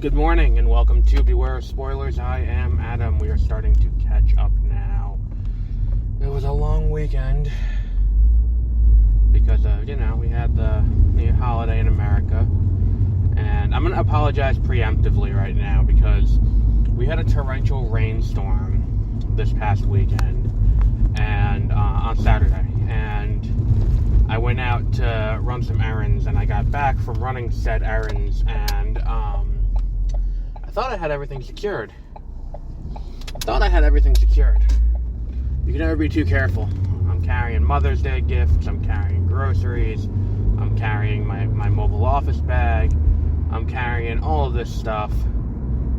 Good morning and welcome to Beware of Spoilers. I am Adam. We are starting to catch up now. It was a long weekend because, we had the holiday in America. And I'm going to apologize preemptively right now because we had a torrential rainstorm this past weekend and on Saturday. And I went out to run some errands and I got back from running said errands and I thought I had everything secured. You can never be too careful. I'm carrying Mother's Day gifts, I'm carrying groceries, I'm carrying my mobile office bag, I'm carrying all of this stuff,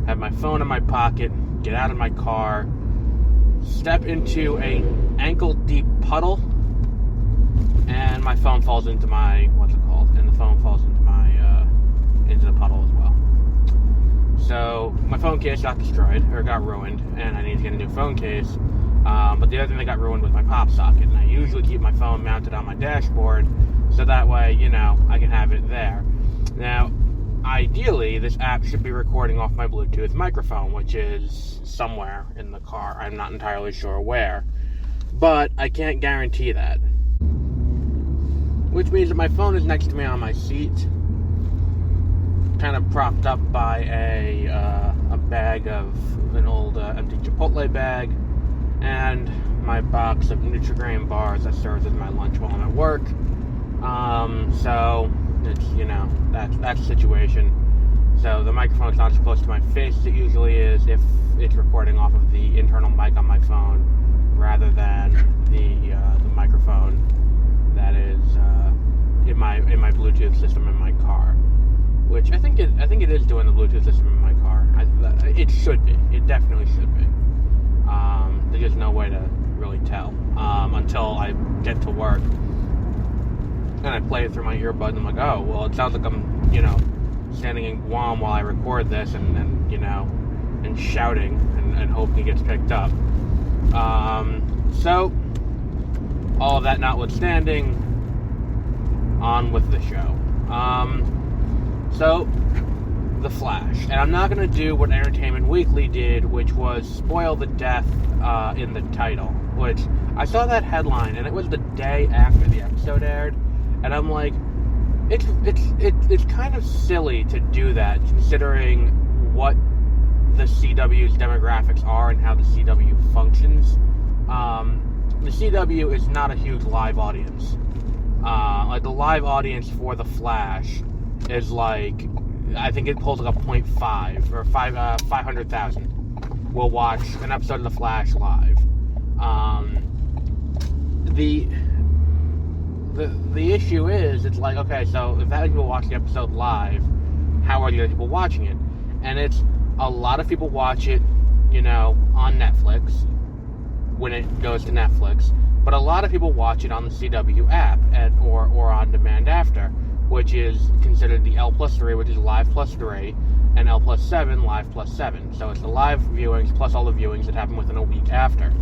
have my phone in my pocket, get out of my car, step into a ankle-deep puddle, and my phone falls into and the phone falls into the puddle as well. So my phone case got ruined, and I need to get a new phone case. But the other thing that got ruined was my pop socket, and I usually keep my phone mounted on my dashboard, so that way, I can have it there. Now, ideally, this app should be recording off my Bluetooth microphone, which is somewhere in the car. I'm not entirely sure where, but I can't guarantee that. Which means that my phone is next to me on my seat, kind of propped up by a bag of an old empty Chipotle bag, and my box of Nutri-Grain bars that serves as my lunch while I'm at work. So it's that's the situation. So the microphone's not as close to my face as it usually is if it's recording off of the internal mic on my phone rather than the microphone that is in my Bluetooth system in my car. Which I think it is doing the Bluetooth system in my car. It should be. It definitely should be. There's just no way to really tell until I get to work and I play it through my earbud and I'm like, oh, well, it sounds like I'm, standing in Guam while I record this and shouting and hoping it gets picked up. So, all of that notwithstanding, on with the show. So, The Flash. And I'm not going to do what Entertainment Weekly did, which was spoil the death in the title. Which, I saw that headline, and it was the day after the episode aired. And I'm like, it's kind of silly to do that, considering what the CW's demographics are and how the CW functions. The CW is not a huge live audience. The live audience for The Flash is I think it pulls a 0.5 or 500,000 will watch an episode of The Flash live. The issue is, it's okay, so if that many people watch the episode live, how are the other people watching it? And it's a lot of people watch it, on Netflix when it goes to Netflix, but a lot of people watch it on the CW app or on demand after, which is considered the L plus 3, which is live plus 3, and L plus 7, live plus 7. So it's the live viewings plus all the viewings that happen within a week after.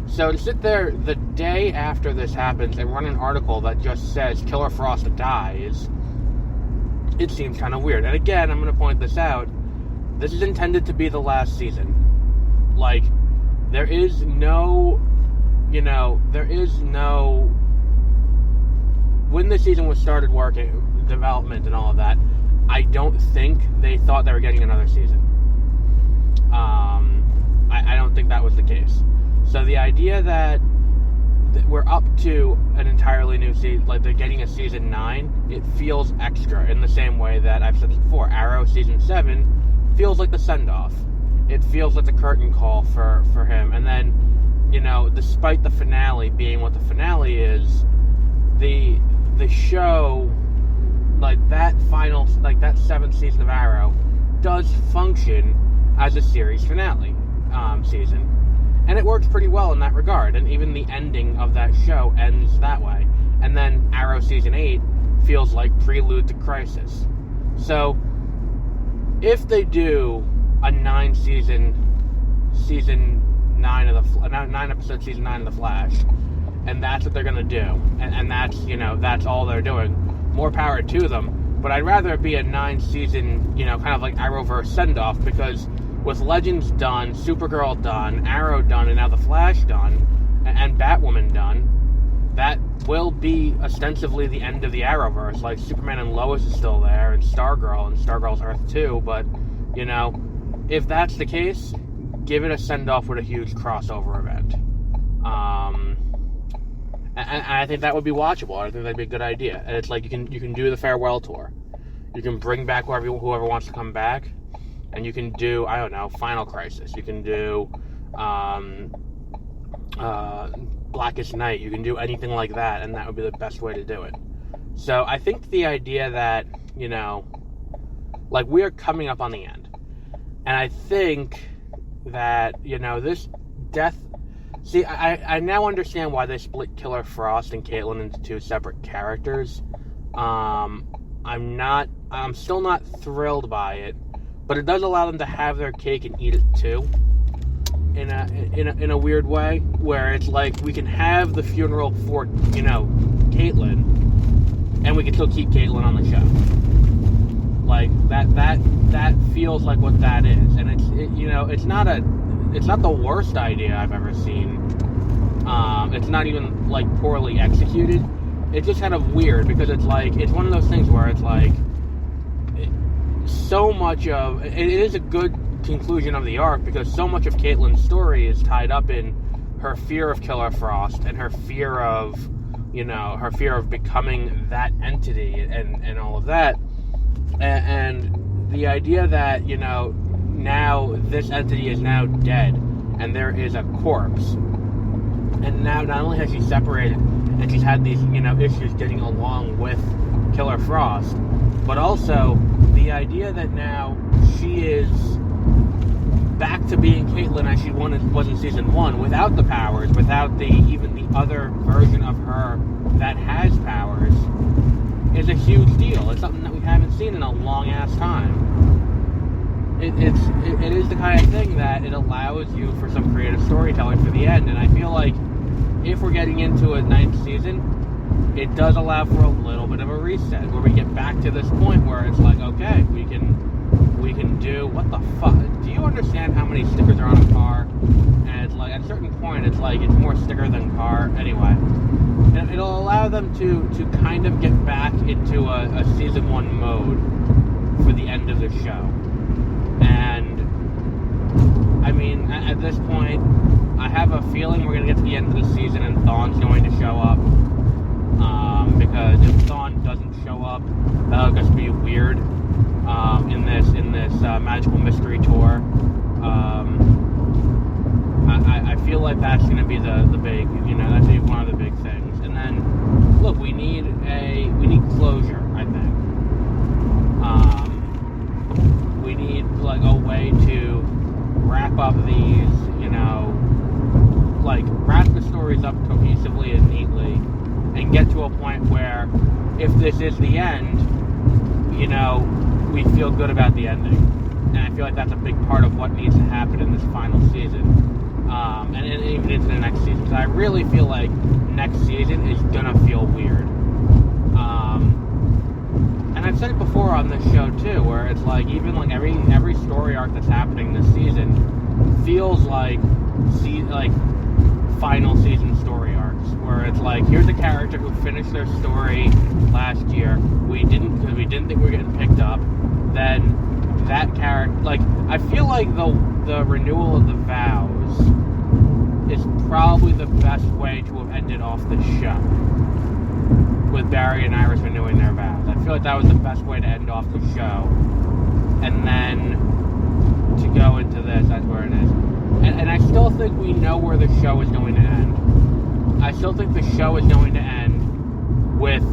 So to sit there the day after this happens and run an article that just says Killer Frost dies, it seems kind of weird. And again, I'm going to point this out, this is intended to be the last season. There is no, when the season was started working, development and all of that, I don't think they thought they were getting another season. I don't think that was the case. So the idea that we're up to an entirely new season, they're getting a season 9, it feels extra in the same way that I've said this before. Arrow season 7 feels like the send-off. It feels like the curtain call for him. And then, despite the finale being what the finale is, the show, that final, that 7th season of Arrow does function as a series finale season. And it works pretty well in that regard. And even the ending of that show ends that way. And then Arrow Season 8 feels like Prelude to Crisis. So, if they do a 9-episode Season 9 of The Flash, and that's what they're going to do, and that's, that's all they're doing, more power to them. But I'd rather it be a 9-season, kind of like Arrowverse send-off, because with Legends done, Supergirl done, Arrow done, and now The Flash done, and Batwoman done, that will be ostensibly the end of the Arrowverse. Like, Superman and Lois is still there, and Stargirl's Earth too, but, if that's the case, give it a send-off with a huge crossover event. And I think that would be watchable. I think that'd be a good idea. And it's like you can do the farewell tour. You can bring back whoever wants to come back, and you can do, I don't know, Final Crisis. You can do Blackest Night. You can do anything like that, and that would be the best way to do it. So I think the idea that, like, we are coming up on the end. And I think that, this death... See, I now understand why they split Killer Frost and Caitlin into two separate characters. I'm still not thrilled by it, but it does allow them to have their cake and eat it too. In a weird way, where it's like we can have the funeral for, Caitlin, and we can still keep Caitlin on the show. Like, that feels like what that is. And it's not the worst idea I've ever seen. It's not even, like, poorly executed. It's just kind of weird, because it's like, it's one of those things where it's like, so much of, it is a good conclusion of the arc, because so much of Caitlin's story is tied up in her fear of Killer Frost, and her fear of, becoming that entity, and all of that. And the idea that, now this entity is now dead, and there is a corpse. And now not only has she separated, and she's had these, issues getting along with Killer Frost, but also the idea that now she is back to being Caitlin as she was in season 1, without the powers, without even the other version of her that has powers, is a huge deal. It's something that we haven't seen in a long-ass time. It is the kind of thing that it allows you for some creative storytelling for the end, and I feel like if we're getting into a 9th season, it does allow for a little bit of a reset, where we get back to this point where it's like, okay, we can do, what the fuck? Do you understand how many stickers are on a car? And it's like, at a certain point, it's like, it's more sticker than car. Anyway, and it'll allow them to kind of get back into a season 1 mode for the end of the show. And, I mean, at this point, I have a feeling we're going to get to the end of the season and Thawne's going to show up. Because if Thawne doesn't show up, that'll just be weird in this Magical Mystery Tour. I feel like that's going to be the big, that's going to be one of the big things. And then, look, we need closure, I think. We need, like, a way to wrap up these, wrap the stories up cohesively and neatly, and get to a point where, if this is the end, we feel good about the ending. And I feel like that's a big part of what needs to happen in this final season. And even into the next season. So I really feel like next season is gonna feel weird. And I've said it before on this show too, where it's like, even like every story arc that's happening this season feels like final season story arcs, where it's like, here's a character who finished their story last year. We didn't think we were getting picked up. Then that character, like, I feel like the renewal of the vows is probably the best way to have ended off the show, with Barry and Iris renewing their vows. I feel like that was the best way to end off the show. And then to go into this, that's where it is. And I still think we know where the show is going to end. I still think the show is going to end with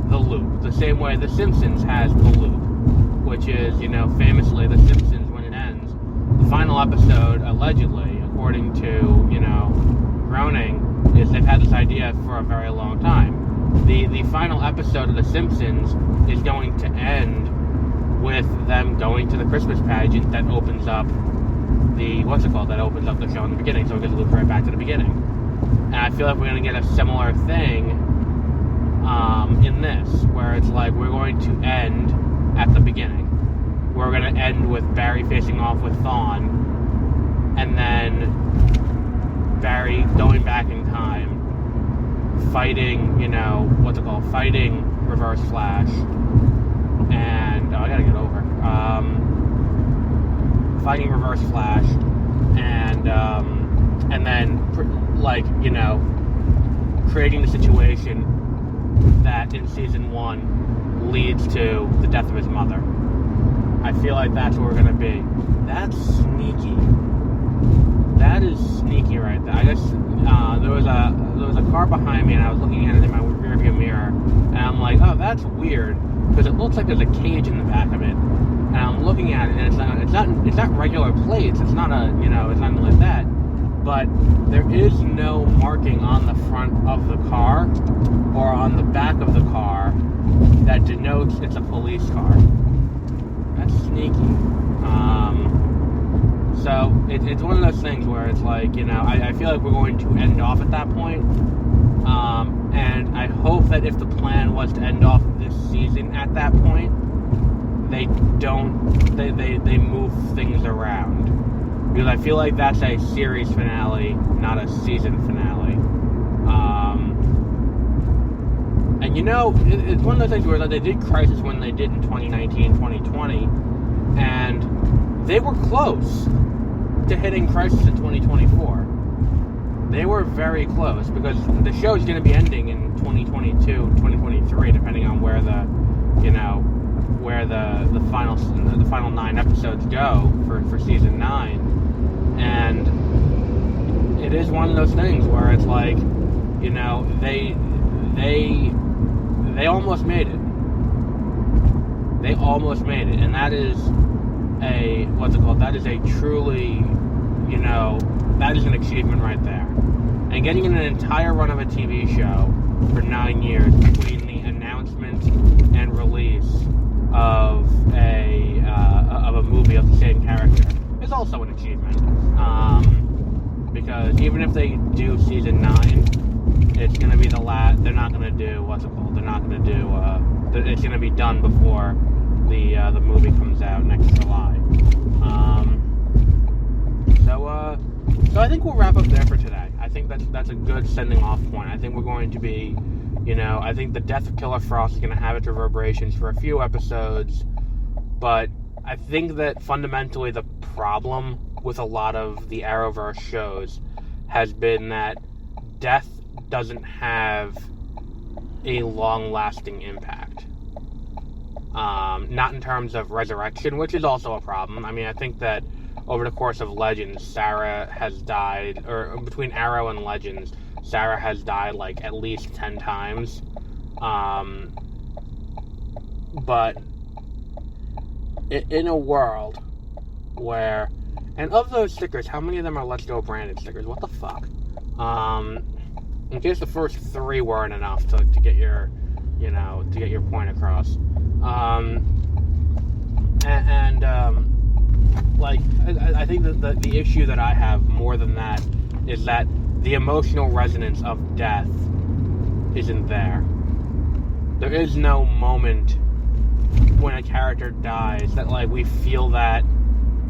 the loop, the same way The Simpsons has the loop, which is, famously, The Simpsons, when it ends, the final episode, allegedly, according to, Groening, is they've had this idea for a very long time. The final episode of The Simpsons is going to end with them going to the Christmas pageant that opens up that opens up the show in the beginning, so it gets looped right back to the beginning. And I feel like we're going to get a similar thing in this, where it's like we're going to end at the beginning. We're going to end with Barry facing off with Thawne, and then Barry going back in time, fighting, fighting Reverse Flash, and I gotta get over, fighting Reverse Flash, and then creating the situation that in season 1 leads to the death of his mother. I feel like that's where we're gonna be. That's sneaky. That is sneaky right there. I guess there was a car behind me, and I was looking at it in my rearview mirror, and I'm like, oh, that's weird, because it looks like there's a cage in the back of it. And I'm looking at it, and it's not regular plates. It's not it's not like that. But there is no marking on the front of the car or on the back of the car that denotes it's a police car. That's sneaky. So it's one of those things where it's like, I feel like we're going to end off at that point. And I hope that if the plan was to end off this season at that point, they move things around. Because I feel like that's a series finale, not a season finale. And it's one of those things where they did Crisis when they did in 2019, 2020, and they were close to hitting Crisis in 2024. They were very close, because the show is going to be ending in 2022, 2023, depending on where the final 9 episodes go for season 9. And it is one of those things where it's like, they almost made it. They almost made it, and that is that is a truly, that is an achievement right there. And getting an entire run of a TV show for 9 years between the announcement and release of a movie of the same character is also an achievement. Because even if they do season 9, it's going to be the last. They're not going to do They're not going to do. It's going to be done before the movie comes out next July. So I think we'll wrap up there for today. I think that's a good sending off point. I think we're going to be, I think the death of Killer Frost is going to have its reverberations for a few episodes, but I think that fundamentally the problem with a lot of the Arrowverse shows has been that death doesn't have a long-lasting impact. Not in terms of resurrection, which is also a problem. I mean, I think that over the course of Legends, Sarah has died, or between Arrow and Legends, Sarah has died like at least 10 times. But in a world where, and of those stickers, how many of them are Let's Go branded stickers? What the fuck? In case the first 3 weren't enough to get your, to get your point across. I think that the issue that I have more than that is that the emotional resonance of death isn't there. There is no moment when a character dies that we feel that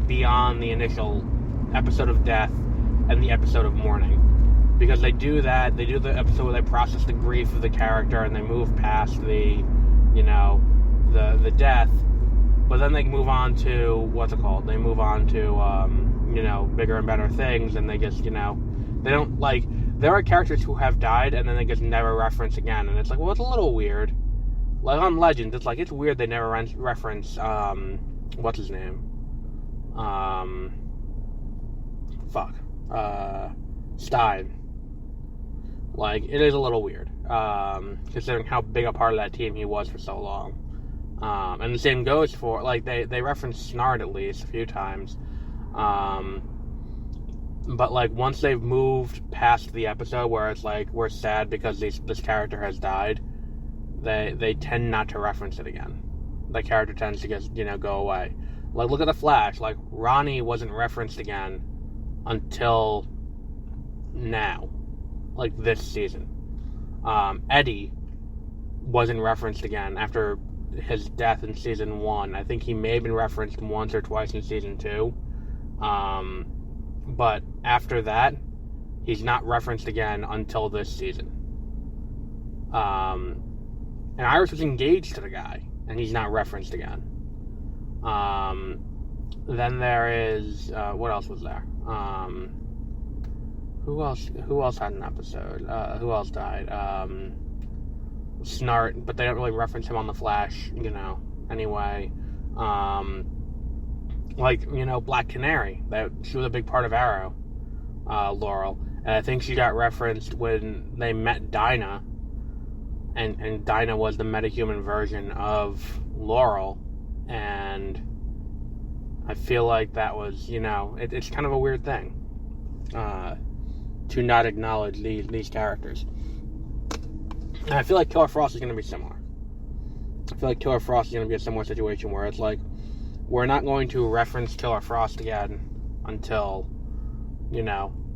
beyond the initial episode of death and the episode of mourning. Because they do that, they do the episode where they process the grief of the character and they move past the death, but then they move on to, they move on to, bigger and better things, and they just, they don't, there are characters who have died and then they just never reference again, and it's like, well, it's a little weird. Like on Legends, it's weird they never reference, what's his name? Stein. It is a little weird, considering how big a part of that team he was for so long. And the same goes for, they reference Snart at least a few times. But, once they've moved past the episode where it's we're sad because this character has died, they tend not to reference it again. The character tends to just, go away. Look at The Flash. Ronnie wasn't referenced again until now. This season. Eddie wasn't referenced again after his death in season 1. I think he may have been referenced once or twice in season 2. But after that, he's not referenced again until this season. And Iris was engaged to the guy, and he's not referenced again. Then there is what else was there? Who else had an episode? Who else died? Snart, but they don't really reference him on The Flash, anyway. Black Canary, she was a big part of Arrow, Laurel, and I think she got referenced when they met Dinah, and Dinah was the metahuman version of Laurel, and I feel like that was, it's kind of a weird thing, to not acknowledge these characters. And I feel like Killer Frost is going to be similar. I feel like Killer Frost is going to be a similar situation where it's like, we're not going to reference Killer Frost again until,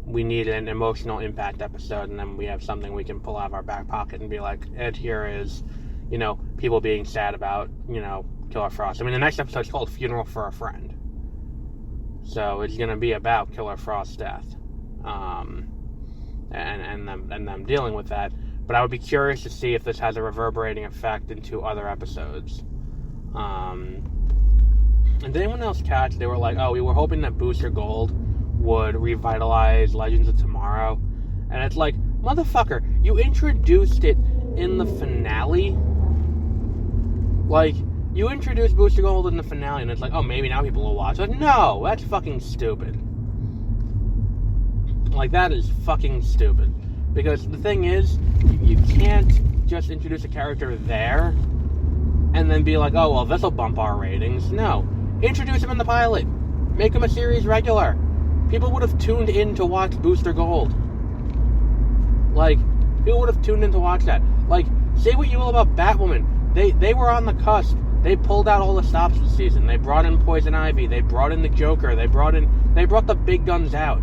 we need an emotional impact episode, and then we have something we can pull out of our back pocket and be like, and here is, people being sad about, Killer Frost. I mean, the next episode is called Funeral for a Friend. So it's going to be about Killer Frost's death. And them dealing with that. But I would be curious to see if this has a reverberating effect into other episodes. And did anyone else catch? They were like, we were hoping that Booster Gold would revitalize Legends of Tomorrow. And it's like, motherfucker, you introduced it in the finale? Like, you introduced Booster Gold in the finale, and it's like, maybe now people will watch. Like, no, that's fucking stupid. Like, that is fucking stupid. Because the thing is, you can't just introduce a character there and then be like, this'll bump our ratings. No. Introduce him in the pilot. Make him a series regular. People would have tuned in to watch Booster Gold. Like, people would have tuned in to watch that. Like, say what you will about Batwoman. They were on the cusp. They pulled out all the stops this season. They brought in Poison Ivy. They brought in the Joker. They brought the big guns out.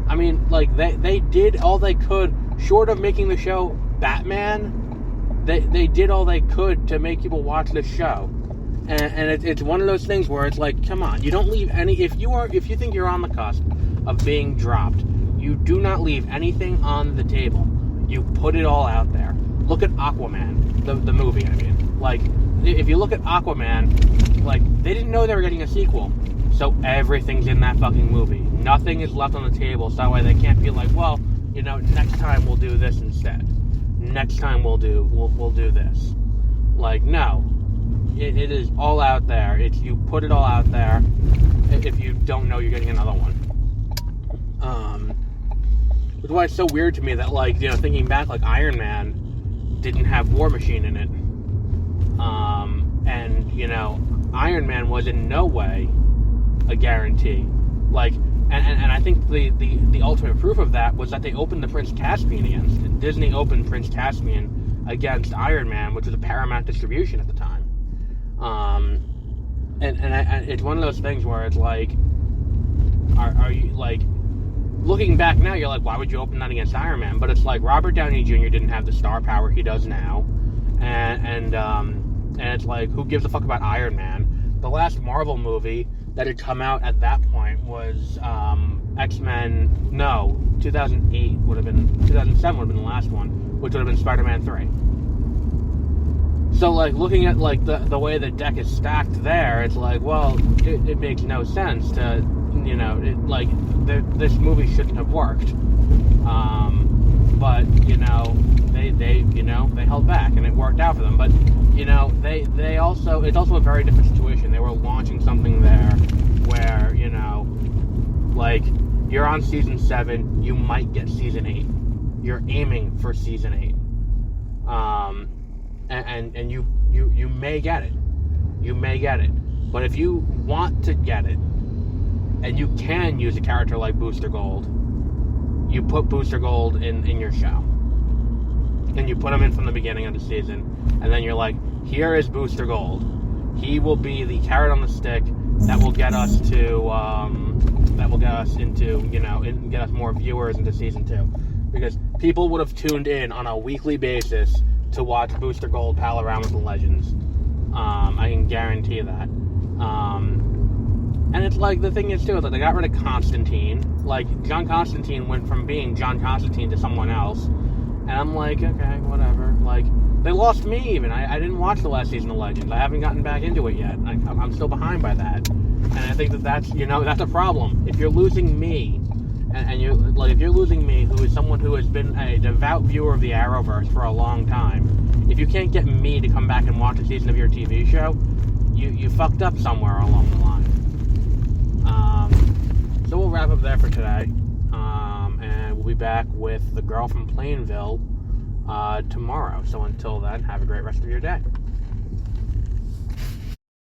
I mean, like, they did all they could, short of making the show Batman, they did all they could to make people watch the show. And it's one of those things where it's like, come on, you don't leave any, if you think you're on the cusp of being dropped, you do not leave anything on the table. You put it all out there. Look at Aquaman, the movie, I mean. Like, if you look at Aquaman, like, they didn't know they were getting a sequel. So everything's in that fucking movie. Nothing is left on the table, so that way they can't be like, next time we'll do this instead. Next time we'll do this. Like, no. It is all out there. You put it all out there. If you don't know, you're getting another one. Which is why it's so weird to me that, like, thinking back, like, Iron Man didn't have War Machine in it. And, Iron Man was in no way a guarantee. Like, and I think the ultimate proof of that was that they opened the Prince Caspian against. Disney opened Prince Caspian against Iron Man, which was a Paramount distribution at the time. And it's one of those things where it's like, are you, like, looking back now, you're like, why would you open that against Iron Man? But it's like, Robert Downey Jr. didn't have the star power he does now, and it's like, who gives a fuck about Iron Man? The last Marvel movie that had come out at that point was X-Men, 2008 would have been, 2007 would have been the last one, which would have been Spider-Man 3. So, like, looking at, like, the way the deck is stacked there, it's like, well, it makes no sense to, this movie shouldn't have worked. But, they held back, and it worked out for them. But, they also, it's also a very different situation. They were launching something there where, like, you're on season 7, you might get season 8. You're aiming for season 8. And you may get it. You may get it. But if you want to get it, and you can use a character like Booster Gold, you put Booster Gold in your show. And you put him in from the beginning of the season, and then you're like, here is Booster Gold. He will be the carrot on the stick that will get us to, get us more viewers into season 2. Because people would have tuned in on a weekly basis to watch Booster Gold pal around with the legends. I can guarantee that. And it's like, the thing is too, that they got rid of Constantine. Like, John Constantine went from being John Constantine to someone else. And I'm like, okay, whatever. Like, they lost me even. I didn't watch the last season of Legends. I haven't gotten back into it yet. I'm still behind by that. And I think that's a problem. If you're losing me, and you're, like, if you're losing me, who is someone who has been a devout viewer of the Arrowverse for a long time, if you can't get me to come back and watch a season of your TV show, you fucked up somewhere along the line. So we'll wrap up there for today. And we'll be back with the girl from Plainville tomorrow. So until then, have a great rest of your day.